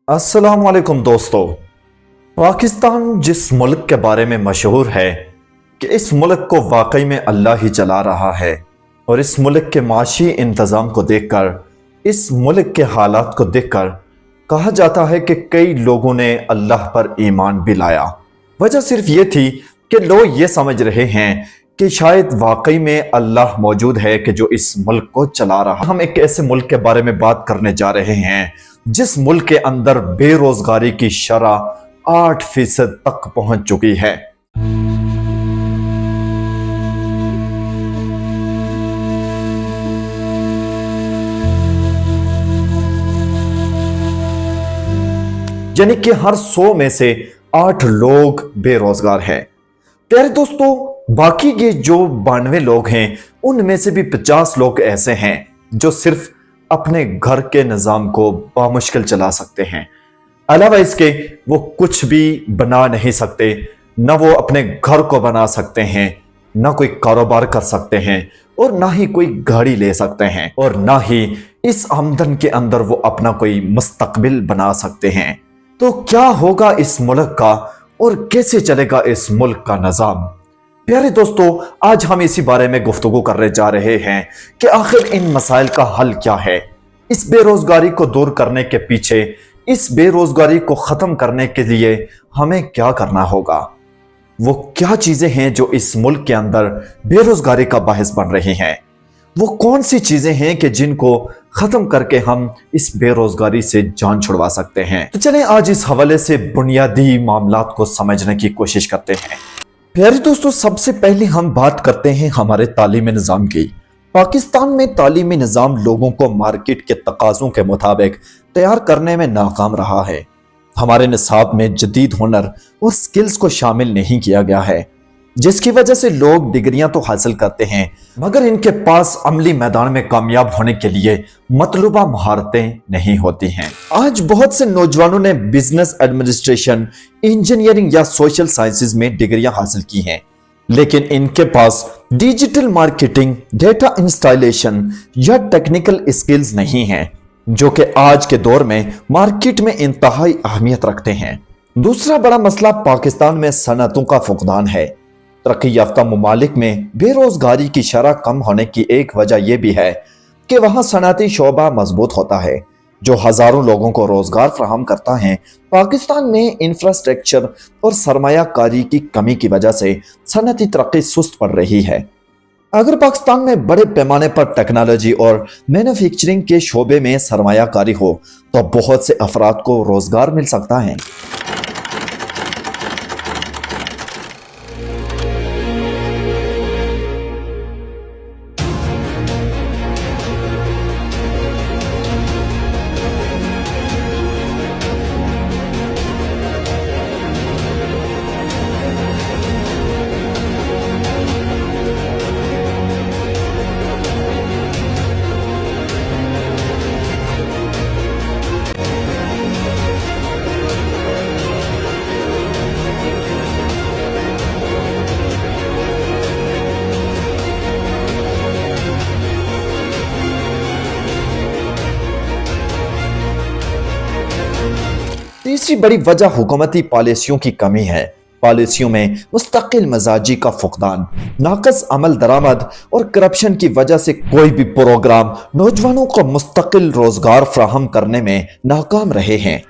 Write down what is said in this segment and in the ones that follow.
अस्सलाम वालेकुम दोस्तों। पाकिस्तान जिस मुल्क के बारे में मशहूर है कि इस मुल्क को वाकई में अल्लाह ही चला रहा है, और इस मुल्क के माशी इंतज़ाम को देखकर, इस मुल्क के हालात को देखकर कहा जाता है कि कई लोगों ने अल्लाह पर ईमान भी लाया। वजह सिर्फ ये थी कि लोग ये समझ रहे हैं कि शायद वाकई में अल्लाह मौजूद है कि जो इस मुल्क को चला रहा। हम एक ऐसे मुल्क के बारे में बात करने जा रहे हैं जिस मुल्क के अंदर बेरोजगारी की शरह 8% तक पहुंच चुकी है। यानी कि हर 100 में से 8 लोग बेरोजगार हैं। प्यारे दोस्तों, बाकी के जो 92 लोग हैं उनमें से भी 50 लोग ऐसे हैं जो सिर्फ अपने घर के निज़ाम को बामुश्किल चला सकते हैं। अलावा इसके वो कुछ भी बना नहीं सकते, ना वो अपने घर को बना सकते हैं, ना कोई कारोबार कर सकते हैं, और ना ही कोई गाड़ी ले सकते हैं, और ना ही इस आमदन के अंदर वो अपना कोई मुस्तकबिल बना सकते हैं। तो क्या होगा इस मुल्क का और कैसे चलेगा इस मुल्क का निज़ाम? प्यारे दोस्तों, आज हम इसी बारे में गुफ्तगू करने जा रहे हैं कि आखिर इन मसाइल का हल क्या है। इस बेरोजगारी को दूर करने के पीछे, इस बेरोजगारी को खत्म करने के लिए हमें क्या करना होगा? वो क्या चीजें हैं जो इस मुल्क के अंदर बेरोजगारी का बाहिस बन रही हैं? वो कौन सी चीजें हैं कि जिनको खत्म करके हम इस बेरोजगारी से जान छुड़वा सकते हैं? तो चलें आज इस हवाले से बुनियादी मामलात को समझने की कोशिश करते हैं। प्यारे दोस्तों, सबसे पहले हम बात करते हैं हमारे तालीमी निज़ाम की। पाकिस्तान में तालीमी निज़ाम लोगों को मार्केट के तकाज़ों के मुताबिक तैयार करने में नाकाम रहा है। हमारे निसाब में जदीद हुनर और स्किल्स को शामिल नहीं किया गया है, जिसकी वजह से लोग डिग्रियां तो हासिल करते हैं मगर इनके पास अमली मैदान में कामयाब होने के लिए मतलूबा महारतें नहीं होती हैं। आज बहुत से नौजवानों ने बिजनेस एडमिनिस्ट्रेशन, इंजीनियरिंग या सोशल साइंसेज में डिग्रियां हासिल की हैं, लेकिन इनके पास डिजिटल मार्केटिंग, डेटा इंस्टॉलेशन या टेक्निकल स्किल्स नहीं हैं, जो कि आज के दौर में मार्केट में इंतहाई अहमियत रखते हैं। दूसरा बड़ा मसला पाकिस्तान में सनअतों का फुकदान है। तरक्की याफ्ता मुमालिक में बेरोजगारी की शरह कम होने की एक वजह यह भी है कि वहां सनअती शोबा मजबूत होता है, जो हजारों लोगों को रोजगार फराहम करता है। पाकिस्तान में इंफ्रास्ट्रक्चर और सरमायाकारी की कमी की वजह से सनअती तरक्की सुस्त पड़ रही है। अगर पाकिस्तान में बड़े पैमाने पर टेक्नोलॉजी और मैन्युफैक्चरिंग के शोबे में सरमायाकारी हो तो बहुत से अफराद को रोजगार मिल सकता है। तीसरी बड़ी वजह हुकूमती पॉलिसियों की कमी है। पॉलिसियों में मुस्तकिल मजाजी का फुकदान, नाकस अमल दरामद और करप्शन की वजह से कोई भी प्रोग्राम नौजवानों को मुस्तकिल रोजगार फ्राहम करने में नाकाम रहे हैं।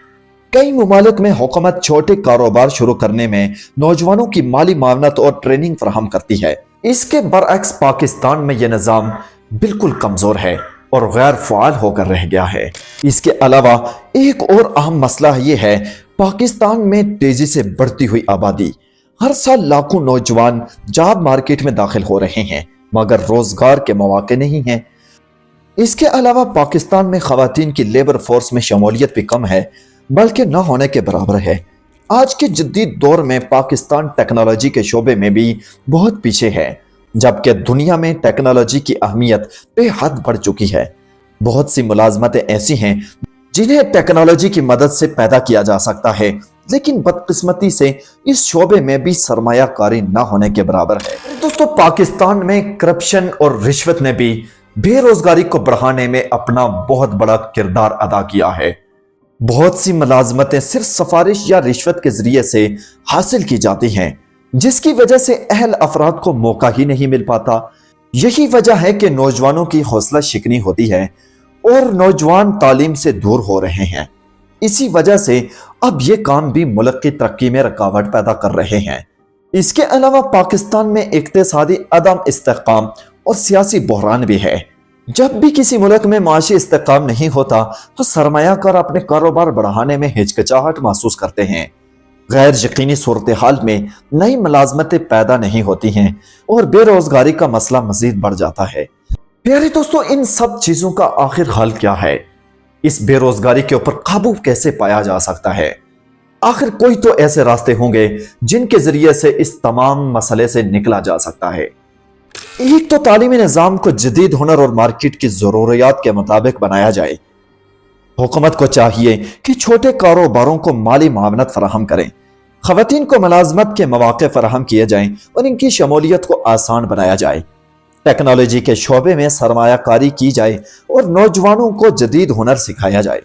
कई मुमालिक में हुकूमत छोटे कारोबार शुरू करने में नौजवानों की माली मावनत और ट्रेनिंग फ्राहम करती है। इसके बरअक्स पाकिस्तान में यह निज़ाम बिल्कुल कमजोर है और गैर फ़ाल होकर रह गया है। इसके अलावा एक और अहम मसला यह है, पाकिस्तान में तेजी से बढ़ती हुई आबादी। हर साल लाखों नौजवान जॉब मार्केट में दाखिल हो रहे हैं मगर रोजगार के मौके नहीं हैं। इसके अलावा पाकिस्तान में खवातीन की लेबर फोर्स में शमूलियत भी कम है, बल्कि न होने के बराबर है। आज के जदीद दौर में पाकिस्तान टेक्नोलॉजी के शोबे में भी बहुत पीछे है, जबकि दुनिया में टेक्नोलॉजी की अहमियत बेहद बढ़ चुकी है। बहुत सी मुलाजमतें ऐसी हैं जिन्हें टेक्नोलॉजी की मदद से पैदा किया जा सकता है, लेकिन बदकिस्मती से इस शोबे में भी सरमायाकारी न होने के बराबर है। दोस्तों, पाकिस्तान में करप्शन और रिश्वत ने भी बेरोजगारी को बढ़ाने में अपना बहुत बड़ा किरदार अदा किया है। بہت سی ملازمتیں صرف سفارش یا رشوت کے ذریعے سے حاصل کی جاتی ہیں، جس کی وجہ سے اہل افراد کو موقع ہی نہیں مل پاتا۔ یہی وجہ ہے کہ نوجوانوں کی حوصلہ شکنی ہوتی ہے اور نوجوان تعلیم سے دور ہو رہے ہیں۔ اسی وجہ سے اب یہ کام بھی ملک کی ترقی میں رکاوٹ پیدا کر رہے ہیں۔ اس کے علاوہ پاکستان میں اقتصادی عدم استحکام اور سیاسی بحران بھی ہے۔ جب بھی کسی ملک میں معاشی استحکام نہیں ہوتا تو سرمایہ کار اپنے کاروبار بڑھانے میں ہچکچاہٹ محسوس کرتے ہیں۔ غیر یقینی صورتحال میں نئی ملازمتیں پیدا نہیں ہوتی ہیں اور بے روزگاری کا مسئلہ مزید بڑھ جاتا ہے۔ پیارے دوستو، ان سب چیزوں کا آخر حل کیا ہے؟ اس بے روزگاری کے اوپر قابو کیسے پایا جا سکتا ہے؟ آخر کوئی تو ایسے راستے ہوں گے جن کے ذریعے سے اس تمام مسئلے سے نکلا جا سکتا ہے۔ ایک تو تعلیمی نظام کو جدید ہنر اور مارکیٹ کی ضروریات کے مطابق بنایا جائے۔ حکومت کو چاہیے کہ چھوٹے کاروباروں کو مالی معاونت فراہم کریں، خواتین کو ملازمت کے مواقع فراہم کیے جائیں اور ان کی شمولیت کو آسان بنایا جائے۔ ٹیکنالوجی کے شعبے میں سرمایہ کاری کی جائے اور نوجوانوں کو جدید ہنر سکھایا جائے۔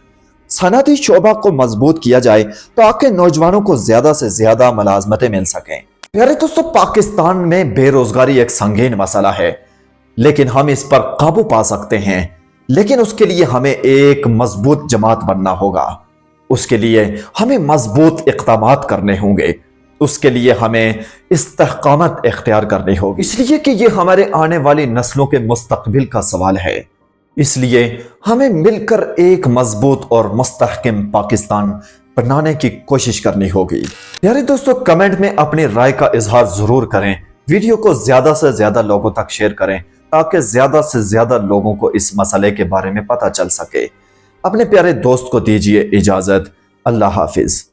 صنعتی شعبہ کو مضبوط کیا جائے تاکہ نوجوانوں کو زیادہ سے زیادہ ملازمتیں مل سکیں۔ پیارے دوستو، پاکستان میں بے روزگاری ایک سنگین مسئلہ ہے، لیکن ہم اس پر قابو پا سکتے ہیں، لیکن اس کے لیے ہمیں ایک مضبوط جماعت بننا ہوگا۔ اس کے لیے ہمیں مضبوط اقدامات کرنے ہوں گے۔ اس کے لیے ہمیں استحقامت اختیار کرنی ہوگی، اس لیے کہ یہ ہمارے آنے والی نسلوں کے مستقبل کا سوال ہے۔ اس لیے ہمیں مل کر ایک مضبوط اور مستحکم پاکستان بنانے کی کوشش کرنی ہوگی۔ پیارے دوستو، کمنٹ میں اپنی رائے کا اظہار ضرور کریں، ویڈیو کو زیادہ سے زیادہ لوگوں تک شیئر کریں تاکہ زیادہ سے زیادہ لوگوں کو اس مسئلے کے بارے میں پتہ چل سکے۔ اپنے پیارے دوست کو دیجیے اجازت۔ اللہ حافظ۔